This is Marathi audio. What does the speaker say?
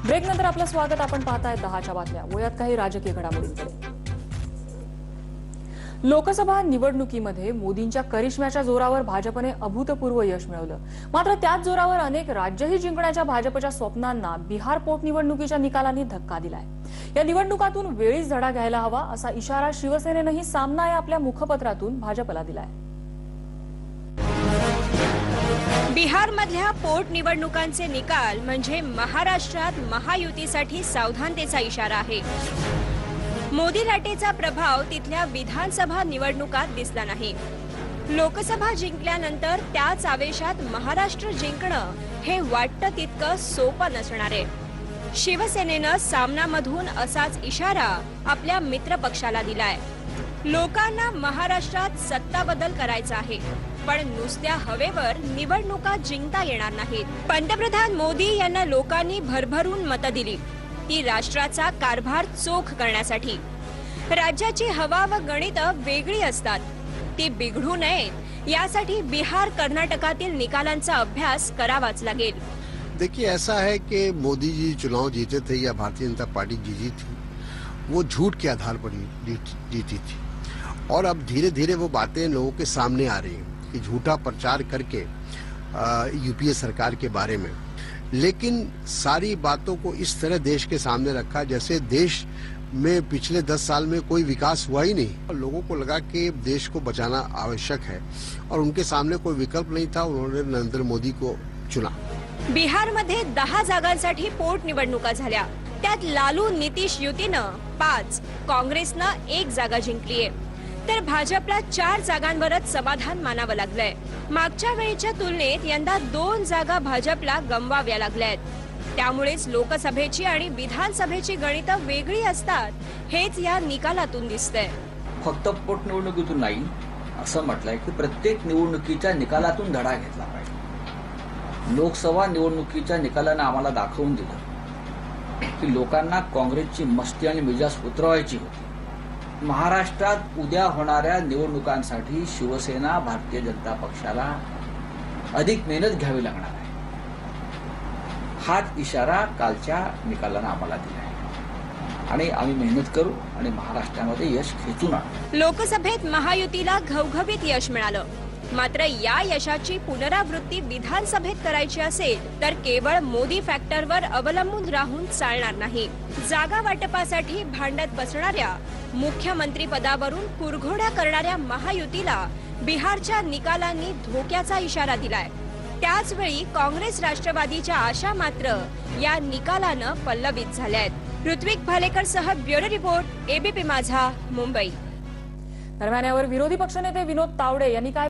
ब्रेक नंतर आपलं स्वागत. आपण पाहताय 10च्या बातम्या. वयात काही राजकीय घडामोडींकडे. लोकसभा निवडणुकीमध्ये मोदींच्या करिश्म्याच्या जोरावर भाजपने अभूतपूर्व यश मिळवलं. मात्र त्याच जोरावर अनेक राज्यही जिंकण्याच्या भाजपच्या स्वप्नांना बिहार पोटनिवडणुकीच्या निकालांनी धक्का दिलाय. या निवडणुकातून वेळीच धडा घ्यायला हवा असा इशारा शिवसेनेनंही सामना या आपल्या मुखपत्रातून भाजपला दिलाय. बिहारमधल्या पोटनिवडणुकांचे निकाल म्हणजे महाराष्ट्रात महायुतीसाठी सावधानतेचा इशारा आहे. मोदी लाटेचा प्रभाव तिथल्या विधानसभा निवडणुकात दिसला नाही. लोकसभा जिंकल्यानंतर त्याच आवेशात महाराष्ट्र जिंकणं हे वाटतं तितकं सोपं नसणार आहे. शिवसेनेनं सामनामधून असाच इशारा आपल्या मित्रपक्षाला दिलाय. लोकांना महाराष्ट्रात सत्ता बदल करायचा आहे, पण नुसत्या हवेवर निवडणुका जिंकता येणार नाहीत. पंतप्रधान मोदी यांना लोकांनी भरभरून मतं दिली, ती राष्ट्राचा कारभार चोख करण्यासाठी. राज्याची हवा व गणितं वेगळी असतात, ती बिघडू नयेत यासाठी बिहार कर्नाटकातील निकालांचा अभ्यास करावाच लागेल. देखिए, ऐसा है कि मोदी जी चुनाव जीते थे या भारतीय जनता पार्टी जीती थी, वो झूठ के आधार पर जीती थी. और अब धीरे धीरे वो बातें लोगों के सामने आ रही हैं कि झूठा प्रचार करके यूपीए सरकार के बारे में, लेकिन सारी बातों को इस तरह देश के सामने रखा जैसे देश में पिछले 10 साल में कोई विकास हुआ ही नहीं. लोगों को लगा कि देश को बचाना आवश्यक है और उनके सामने कोई विकल्प नहीं था. उन्होंने नरेंद्र मोदी को चुना. बिहारमध्ये 10 जागांसाठी पोटनिवडणुका झाल्या. त्यात लालू नितीश युतीनं 5, काँग्रेसनं 1 जागा जिंकलीये, तर भाजपला 4 जागांवरच समाधान मानावं लागलंय. मागच्या वेळेच्या तुलनेत यंदा 2 जागा भाजपला गमवाव्या लागल्यात. त्यामुळेच लोकसभेची आणि विधानसभेची गणितं वेगळी असतात हेच या निकालातून दिसतंय. फक्त पोटनिवडणुकीतून नाही असं म्हटलंय की प्रत्येक निवडणुकीच्या निकालातून धडा घेतला पाहिजे. लोकसभा निवडणुकीच्या निकालानं आम्हाला दाखवून दिलं की लोकांना काँग्रेसची मस्ती आणि मिजाज उतरवायची होती. महाराष्ट्रात उद्या होणाऱ्या निवडणुकांसाठी शिवसेना भारतीय जनता पक्षाला अधिक मेहनत घ्यावी लागणार आहे. हाच इशारा कालच्या निकालानं आम्हाला दिला आहे आणि आम्ही मेहनत करू आणि महाराष्ट्रामध्ये यश खेचून आणू. लोकसभेत महायुतीला घवघवीत यश मिळालं. मात्र या यशाची पुनरावृत्ती विधानसभेत करायची असेल तर केवळ मोदी फॅक्टरवर अवलंबून राहून चालणार नाही. जागा वाटपासाठी भांडत बसणाऱ्या, मुख्यमंत्री पदावरून कुरघोड्या करणाऱ्या महायुतीला बिहारच्या निकालांनी धोक्याचा इशारा दिलाय. त्याच वेळी काँग्रेस राष्ट्रवादीच्या आशा मात्र या निकालानं पल्लवित झाल्यात. ऋत्विक भालेकरसह ब्युरो रिपोर्ट, एबीपी माझा, मुंबई. दरम्यान यावर विरोधी पक्षनेते विनोद तावडे यांनी काय